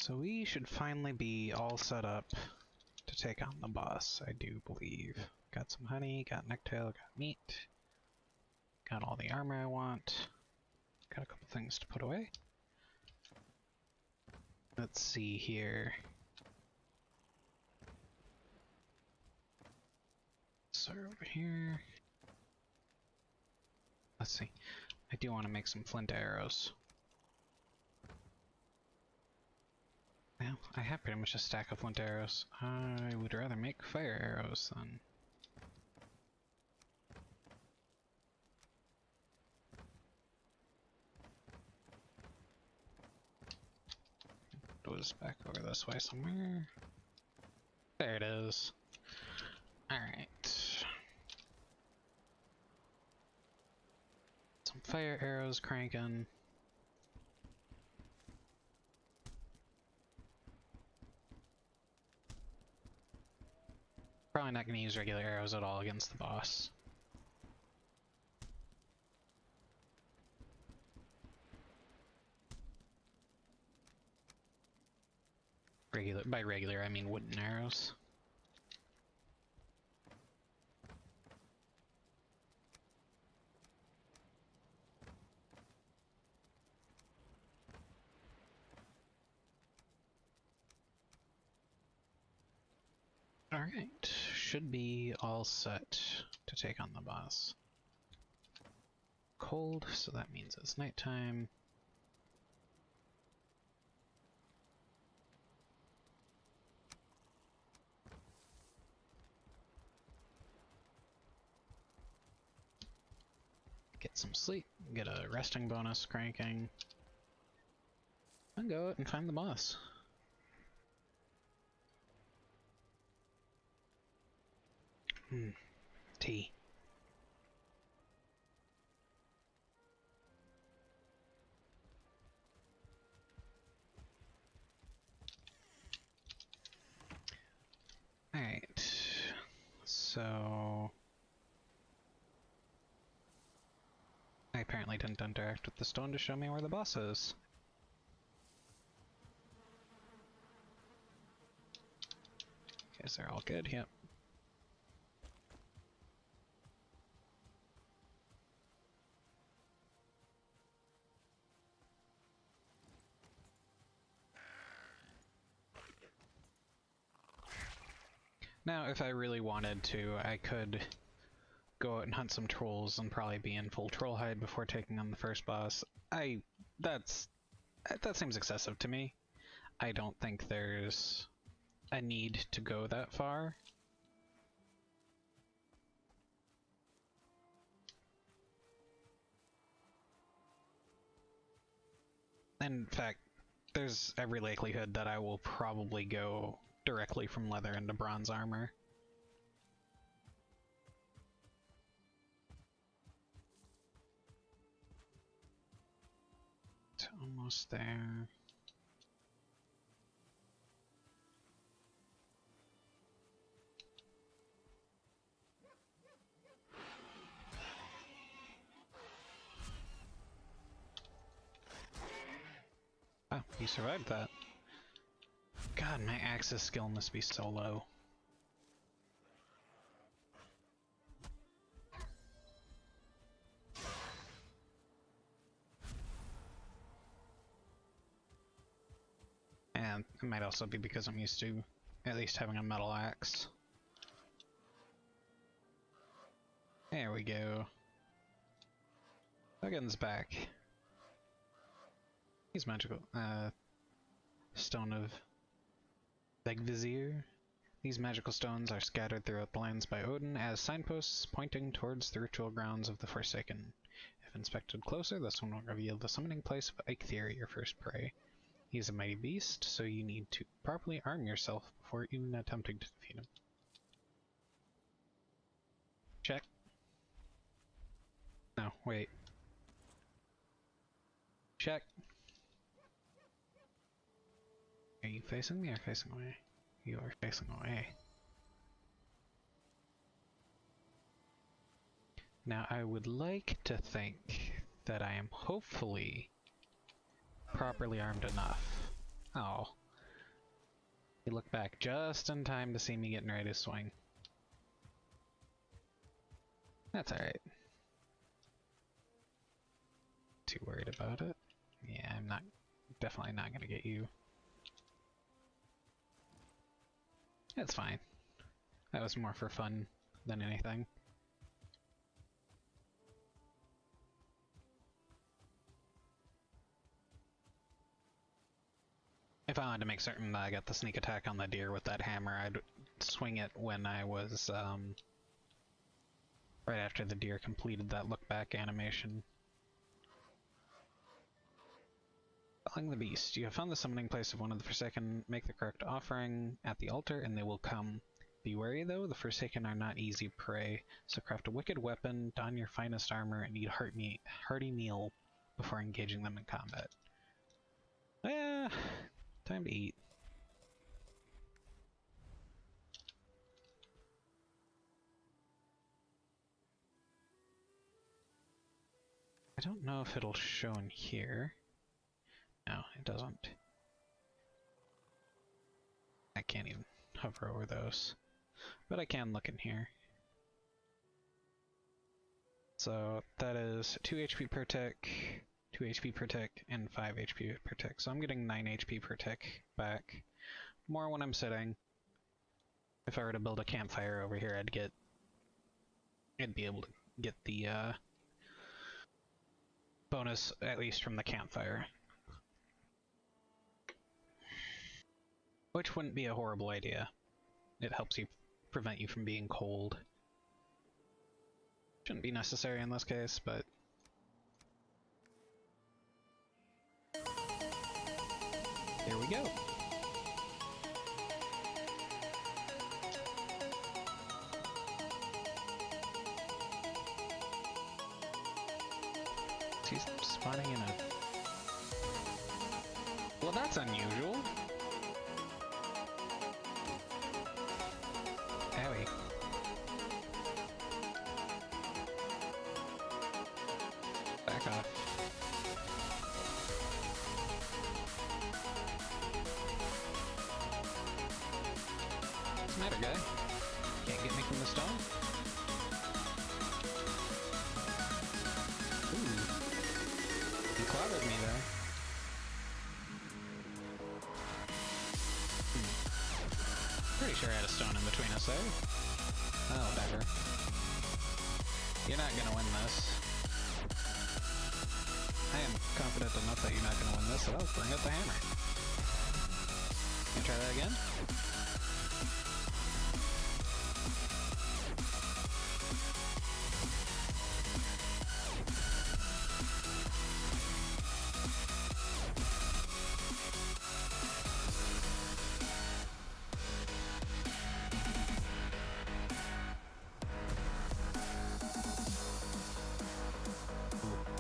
So we should finally be all set up to take on the boss, I do believe. Got some honey, got necktail, got meat. Got all the armor I want. Got a couple things to put away. Let's see here. So over here. Let's see. I do want to make some flint arrows. Well, I have pretty much a stack of flint arrows. I would rather make fire arrows than... It was back over this way somewhere. There it is. Alright. Some fire arrows cranking. Probably not going to use regular arrows at all against the boss. By regular, I mean wooden arrows. Alright, should be all set to take on the boss. Cold, so that means it's nighttime. Get some sleep, get a resting bonus cranking, and go out and find the boss. Tea. Alright, so... I apparently didn't interact with the stone to show me where the boss is. Guess they're all good, yep. Now, if I really wanted to, I could go out and hunt some trolls and probably be in full troll hide before taking on the first boss. That seems excessive to me. I don't think there's a need to go that far. In fact, there's every likelihood that I will probably go directly from leather into bronze armor. It's almost there. Oh, you survived that. God, my axis skill must be so low. And it might also be because I'm used to at least having a metal axe. There we go. Duggan's back. He's magical. Stone of Vegvizier. These magical stones are scattered throughout the lands by Odin as signposts pointing towards the ritual grounds of the Forsaken. If inspected closer, this one will reveal the summoning place of Eikthyr, your first prey. He is a mighty beast, so you need to properly arm yourself before even attempting to defeat him. Check. No, wait. Check. Are you facing me or facing away? You are facing away. Now I would like to think that I am hopefully properly armed enough. Oh, He looked back just in time to see me getting ready to swing. That's alright. Too worried about it. Yeah, I'm not... definitely not gonna get you. It's fine. That was more for fun than anything. If I wanted to make certain that I got the sneak attack on the deer with that hammer, I'd swing it when I was, right after the deer completed that look back animation. Calling the beast. You have found the summoning place of one of the Forsaken. Make the correct offering at the altar and they will come. Be wary though, the Forsaken are not easy prey, so craft a wicked weapon, don your finest armor, and eat hearty meal before engaging them in combat. Time to eat. I don't know if it'll show in here. No, it doesn't. I can't even hover over those. But I can look in here. So that is 2 HP per tick, 2 HP per tick, and 5 HP per tick. So I'm getting 9 HP per tick back. More when I'm sitting. If I were to build a campfire over here, I'd be able to get the bonus, at least from the campfire. Which wouldn't be a horrible idea. It helps you prevent you from being cold. Shouldn't be necessary in this case, but... here we go! He's spawning in a... well, that's unusual! Owie. Back off. What's the matter, guy? Can't get me from the stone? Ooh. You clobbered me there. Pretty sure I had a stone in between us there. Oh, whatever. You're not gonna win this. I am confident enough that you're not gonna win this, so I'll bring out the hammer. Can you try that again?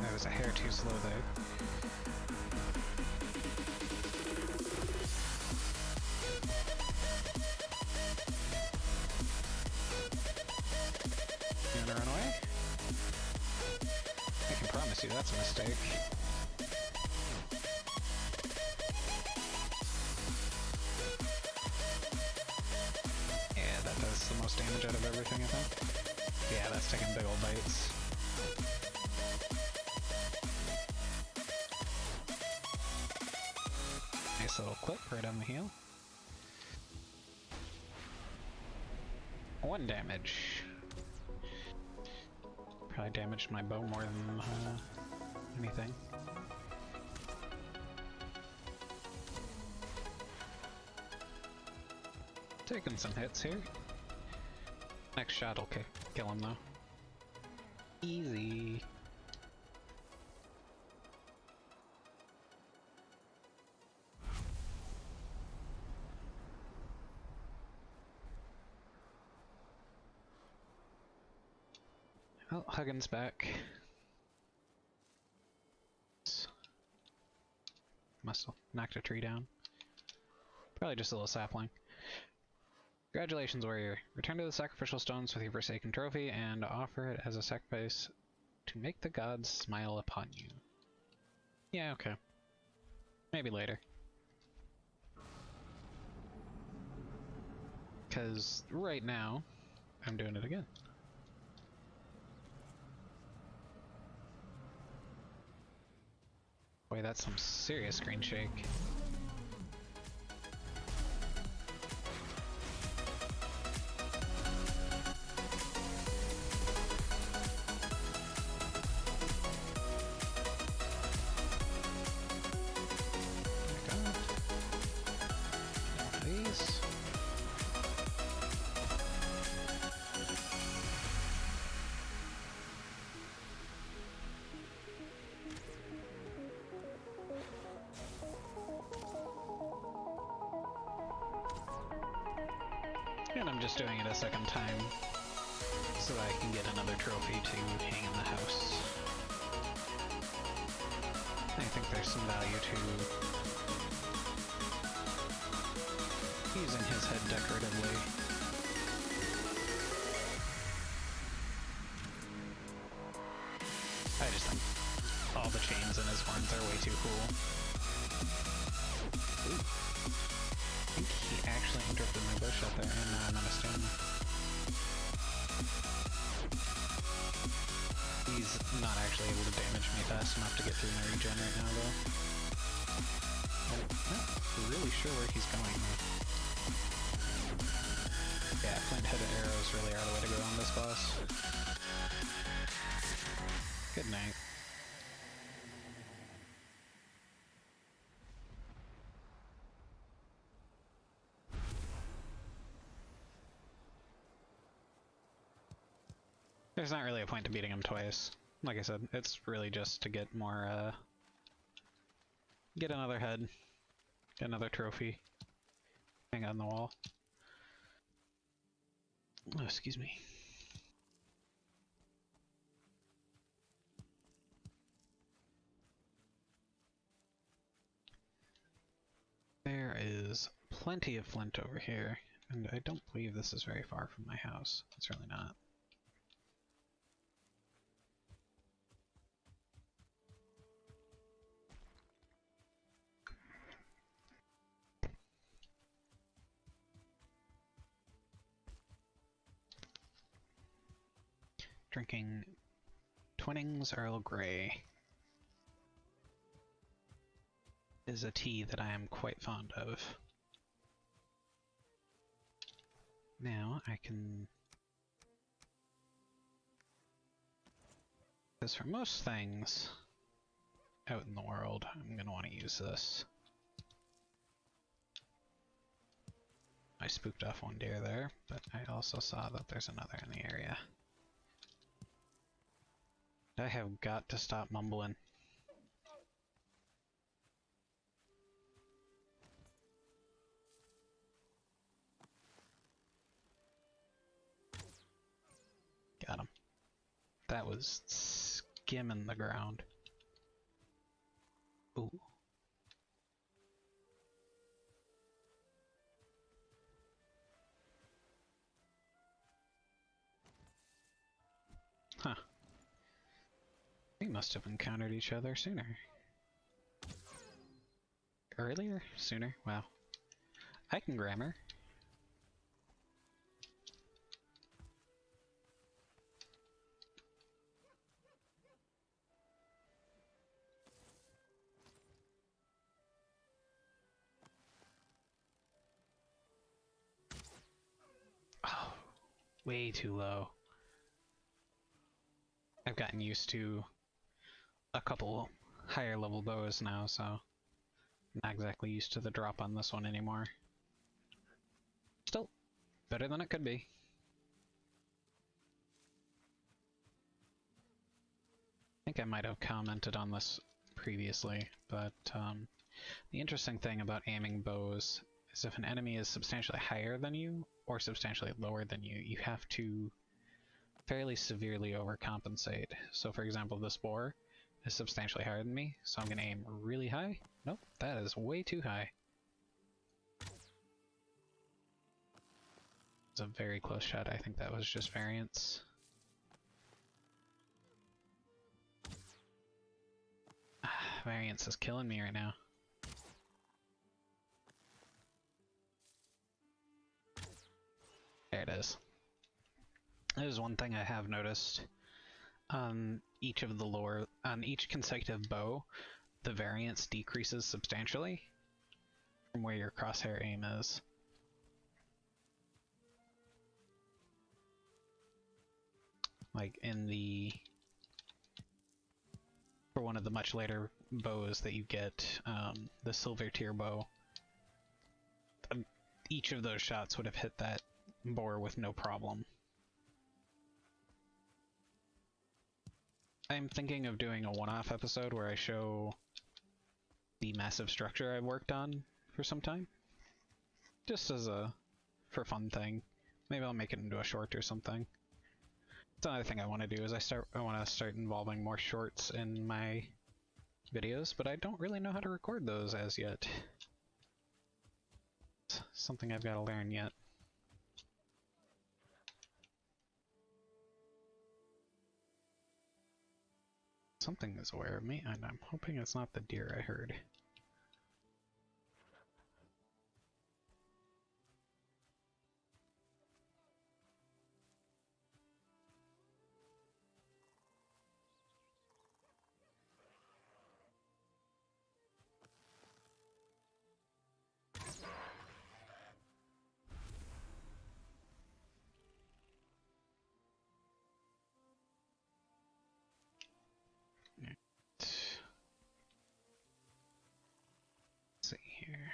I was a hair too slow there. You wanna run away? I can promise you that's a mistake. Yeah, that does the most damage out of everything, I think. Yeah, that's taking big old bites. Nice little clip right on the heel. 1 damage. Probably damaged my bow more than anything. Taking some hits here. Next shot will kill him though. Easy. Oh, Huggins back. Must have knocked a tree down. Probably just a little sapling. Congratulations, warrior. Return to the sacrificial stones with your Forsaken trophy and offer it as a sacrifice to make the gods smile upon you. Yeah, okay. Maybe later. Because right now, I'm doing it again. Boy, that's some serious screen shake. And I'm just doing it a second time so that I can get another trophy to hang in the house. I think there's some value to using his head decoratively. I just think all the chains in his horns are way too cool. Ooh. I think he actually interrupted my bow shot there, and now I'm out of stamina. He's not actually able to damage me fast enough to get through my regen right now, though. I'm not really sure where he's going, though. Yeah, flint-headed arrows really are the way to go on this boss. Good night. There's not really a point to beating him twice. Like I said, it's really just to get more, get another head, get another trophy, hang on the wall. Oh, excuse me. There is plenty of flint over here, and I don't believe this is very far from my house. It's really not. Drinking Twinings Earl Grey is a tea that I am quite fond of. Now I can... Because for most things out in the world, I'm going to want to use this. I spooked off one deer there, but I also saw that there's another in the area. I have got to stop mumbling. Got him. That was skimming the ground. Ooh. Huh. We must have encountered each other sooner. Earlier? Sooner? Wow. I can grammar. Oh, way too low. I've gotten used to a couple higher level bows now, so I'm not exactly used to the drop on this one anymore. Still, better than it could be. I think I might have commented on this previously, but the interesting thing about aiming bows is if an enemy is substantially higher than you, or substantially lower than you, you have to fairly severely overcompensate. So for example, this boar is substantially higher than me, so I'm going to aim really high. Nope, that is way too high. It's a very close shot. I think that was just variance. Variance is killing me right now. one thing I have noticed on each of the on each consecutive bow, the variance decreases substantially from where your crosshair aim is. Like for one of the much later bows that you get, the silver tier bow, each of those shots would have hit that boar with no problem. I'm thinking of doing a one-off episode where I show the massive structure I've worked on for some time. Just as a for fun thing. Maybe I'll make it into a short or something. That's another thing I want to do is I want to start involving more shorts in my videos, but I don't really know how to record those as yet. It's something I've got to learn yet. Something is aware of me, and I'm hoping it's not the deer I heard. See here.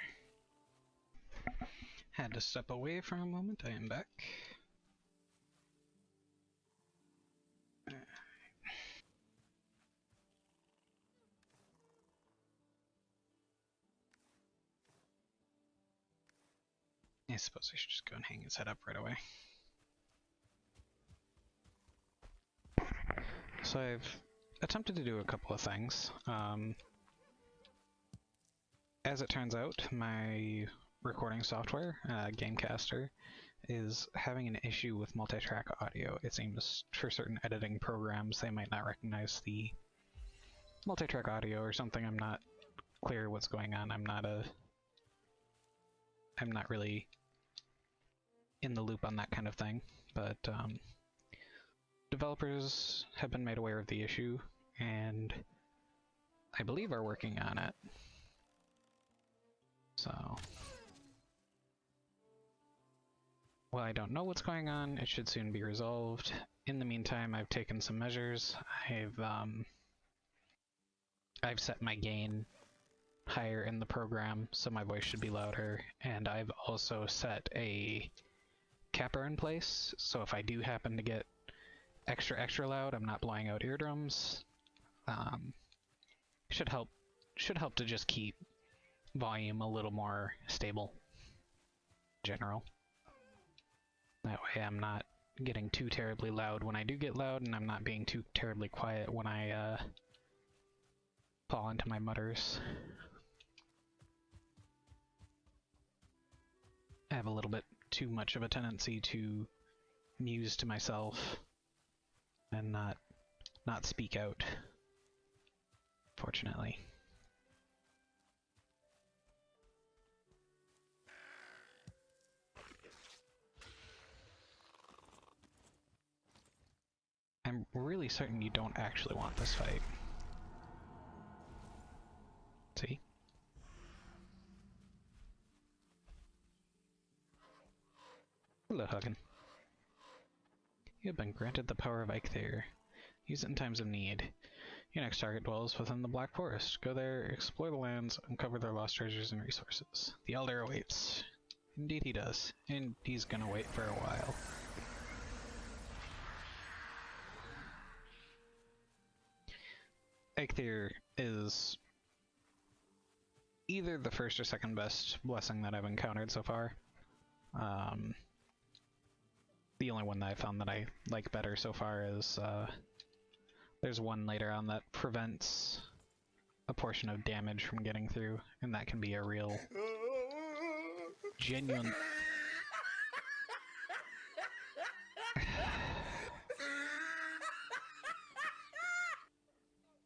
Had to step away for a moment. I am back. I suppose I should just go and hang his head up right away. So I've attempted to do a couple of things. As it turns out, my recording software, Gamecaster, is having an issue with multi-track audio. It seems for certain editing programs they might not recognize the multi-track audio or something. I'm not clear what's going on. I'm not really in the loop on that kind of thing, but developers have been made aware of the issue and I believe are working on it. So, while I don't know what's going on, it should soon be resolved. In the meantime, I've taken some measures. I've set my gain higher in the program, so my voice should be louder, and I've also set a capper in place, so if I do happen to get extra loud, I'm not blowing out eardrums. Should help to just keep volume a little more stable in general. That way I'm not getting too terribly loud when I do get loud, and I'm not being too terribly quiet when I fall into my mutters. I have a little bit too much of a tendency to muse to myself and not speak out, fortunately. I'm really certain you don't actually want this fight. See? Hello, Huggin. You have been granted the power of Eikthyr. Use it in times of need. Your next target dwells within the Black Forest. Go there, explore the lands, uncover their lost treasures and resources. The Elder awaits. Indeed he does. And he's gonna wait for a while. Eikthyr is either the first or second best blessing that I've encountered so far. The only one that I found that I like better so far is there's one later on that prevents a portion of damage from getting through, and that can be a real genuine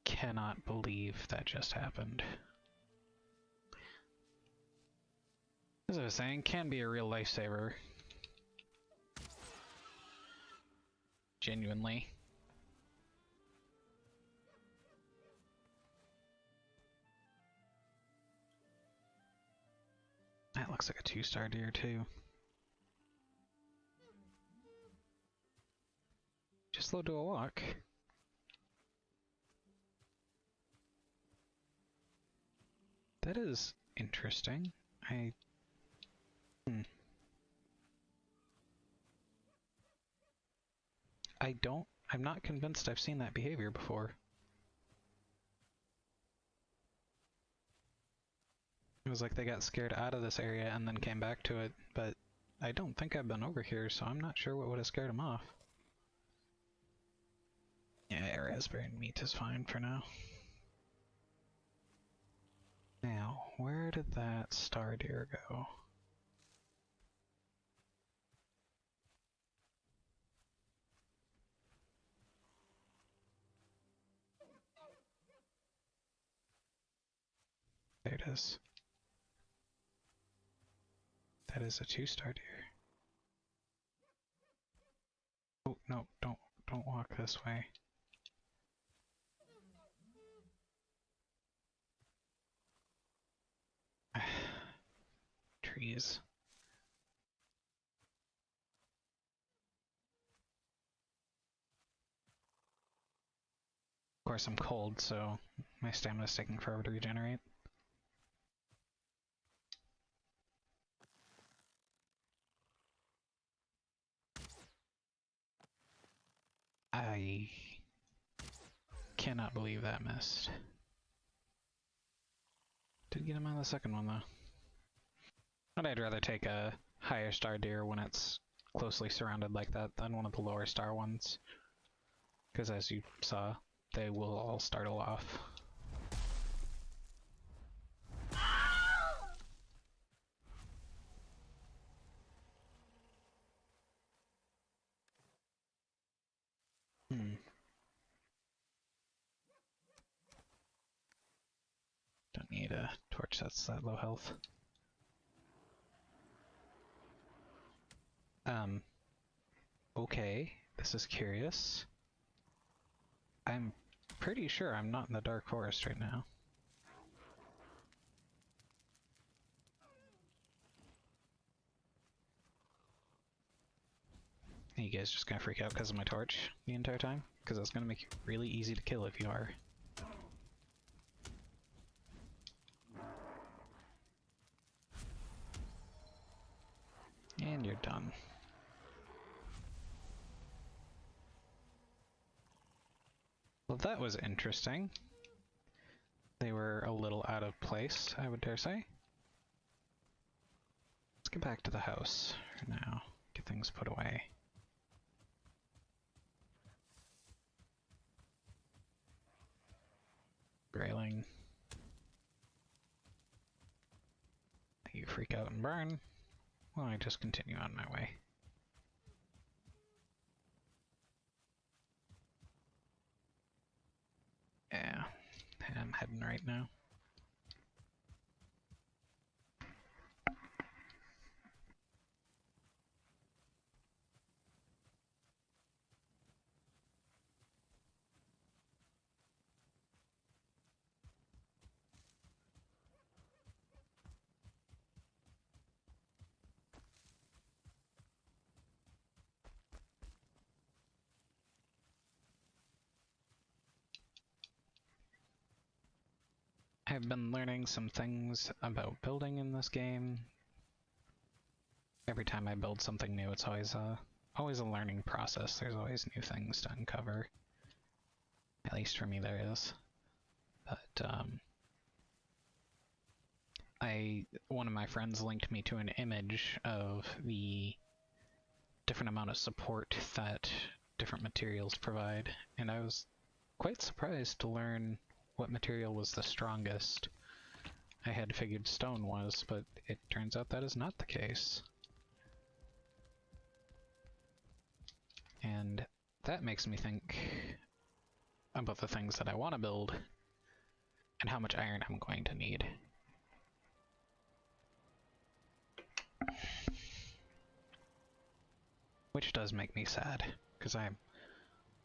cannot believe that just happened. As I was saying, can be a real lifesaver. Genuinely. That looks like a 2-star deer too. Just slow to a walk. That is interesting. I'm not convinced I've seen that behavior before. It was like they got scared out of this area and then came back to it, but I don't think I've been over here, so I'm not sure what would have scared them off. Yeah, raspberry and meat is fine for now. Now, where did that star deer go? There it is. That is a 2-star deer. Oh, no, don't walk this way. Trees. Of course I'm cold, so my stamina's taking forever to regenerate. I cannot believe that missed. Did get him on the second one though. But I'd rather take a higher star deer when it's closely surrounded like that than one of the lower star ones. Because as you saw, they will all startle off. Don't need a torch that's that low health. Okay, this is curious. I'm pretty sure I'm not in the Dark Forest right now. Are you guys just gonna freak out because of my torch the entire time? Because that's gonna make you really easy to kill if you are. And you're done. Well, that was interesting. They were a little out of place, I would dare say. Let's get back to the house for now. Get things put away. Grayling. You freak out and burn. Well, I just continue on my way. Yeah, I'm heading right now. I've been learning some things about building in this game. Every time I build something new, it's always a learning process. There's always new things to uncover. At least for me there is. But one of my friends linked me to an image of the different amount of support that different materials provide, and I was quite surprised to learn what material was the strongest. I had figured stone was, but it turns out that is not the case. And that makes me think about the things that I want to build and how much iron I'm going to need. Which does make me sad, because I'm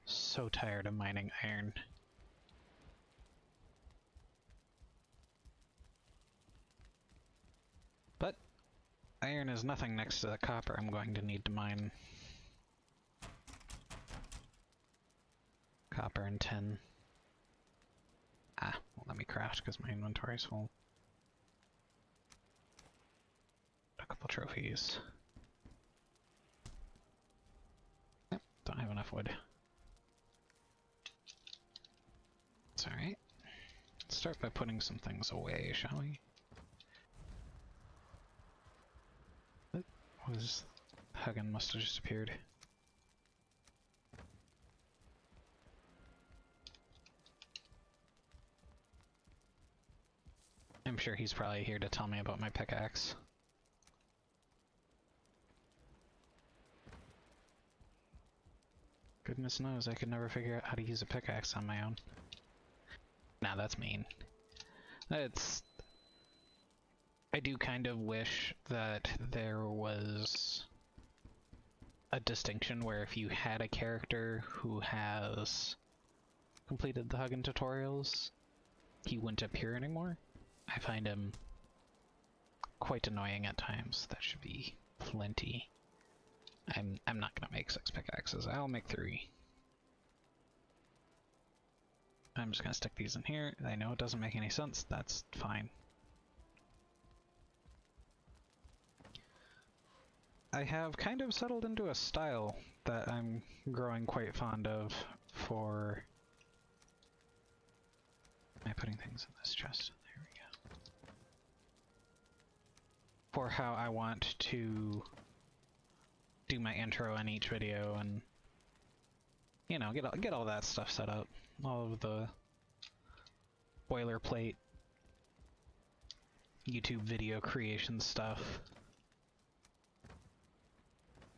So tired of mining iron. But iron is nothing next to the copper I'm going to need to mine. Copper and tin. Well, let me craft because my inventory's full. A couple trophies. Yep, don't have enough wood. It's alright. Let's start by putting some things away, shall we? What was... Huggin must have just appeared. I'm sure he's probably here to tell me about my pickaxe. Goodness knows I could never figure out how to use a pickaxe on my own. Nah, that's mean. I do kind of wish that there was a distinction where if you had a character who has completed the Huggin tutorials, he wouldn't appear anymore. I find him quite annoying at times. That should be plenty. I'm not gonna make 6 pickaxes. I'll make 3. I'm just gonna stick these in here. I know it doesn't make any sense. That's fine. I have kind of settled into a style that I'm growing quite fond of for... Am I putting things in this chest? There we go. For how I want to do my intro in each video and, you know, get all that stuff set up. All of the boilerplate YouTube video creation stuff.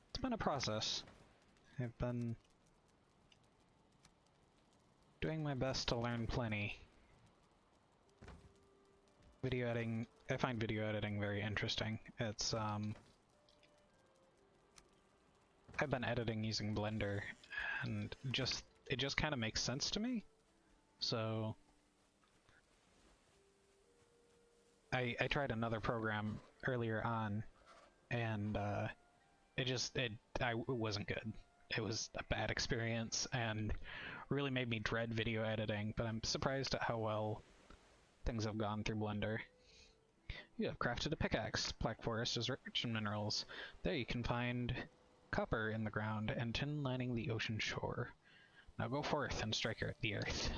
It's been a process. I've been doing my best to learn plenty. Video editing, I find video editing very interesting. It's, I've been editing using Blender, and it just kind of makes sense to me. So I tried another program earlier on, and it wasn't good. It was a bad experience, and really made me dread video editing. But I'm surprised at how well things have gone through Blender. You have crafted a pickaxe. Black Forest is rich in minerals. There you can find copper in the ground and tin lining the ocean shore. Now go forth and strike the earth.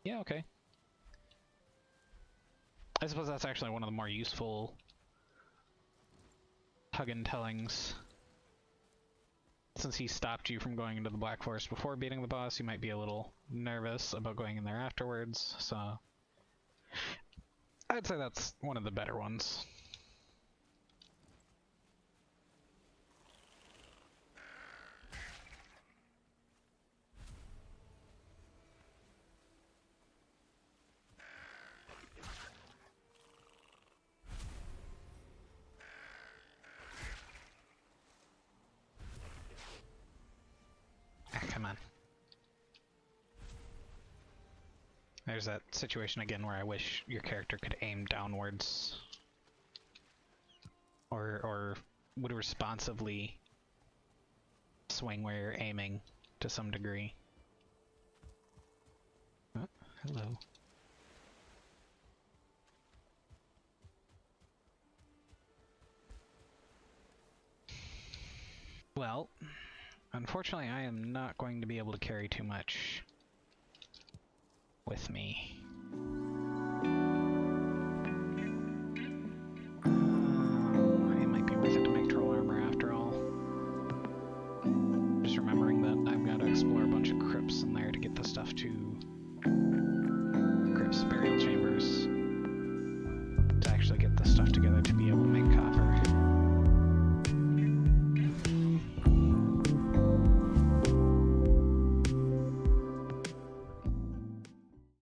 Yeah, okay. I suppose that's actually one of the more useful Huggin tellings. Since he stopped you from going into the Black Forest before beating the boss, you might be a little nervous about going in there afterwards, so... I'd say that's one of the better ones. Come on. There's that situation again where I wish your character could aim downwards. Or would responsively swing where you're aiming to some degree. Oh, hello. Well, unfortunately I am not going to be able to carry too much with me.